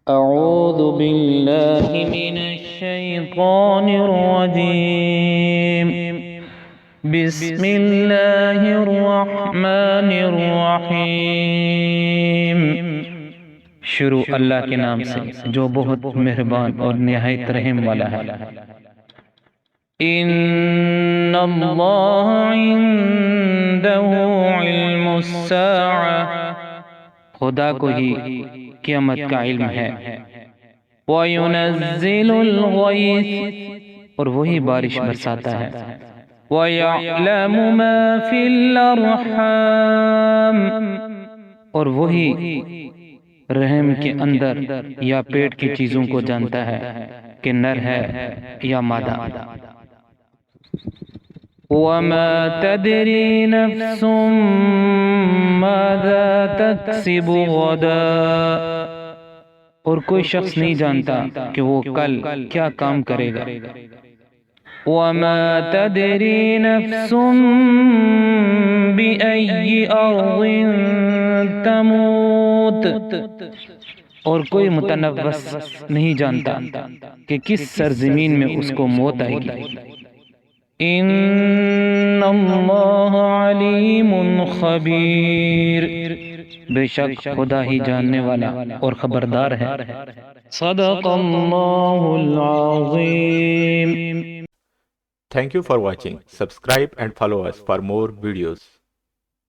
أعوذ بالله من الشيطان الرجيم. بسم الله الرحمن الرحیم. شروع اللہ کے نام سے جو بہت مہربان اور نہایت رحم والا ہے. ان اللہ عنده علم الساعة، خدا کو ہی قیامت کا علم ہے. وَيُنَزِّلُ الْغَيْثَ، اور وہی بارش برساتا ہے. وَيَعْلَمُ مَا فِي الْأَرْحَامِ، اور وہی رحم کے اندر یا پیٹ کی چیزوں کو جانتا ہے کہ نر ہے یا مادہ. وَمَا تَدْرِي نَفْسٌ مَاذَا تَكْسِبُ غَدًا، اور کوئی شخص نہیں جانتا کہ وہ کل کیا کام کرے گا. وَمَا تَدْرِي نَفْسٌ بِأَيِّ أَرْضٍ تَمُوتُ، اور کوئی متنوس نہیں جانتا کہ کس سرزمین میں اس کو موت آئے گی. ان اللہ علیم خبیر، بے شک خدا ہی جاننے والا اور خبردار ہے. صدق اللہ العظیم. Thank you for watching. Subscribe and follow us for more videos.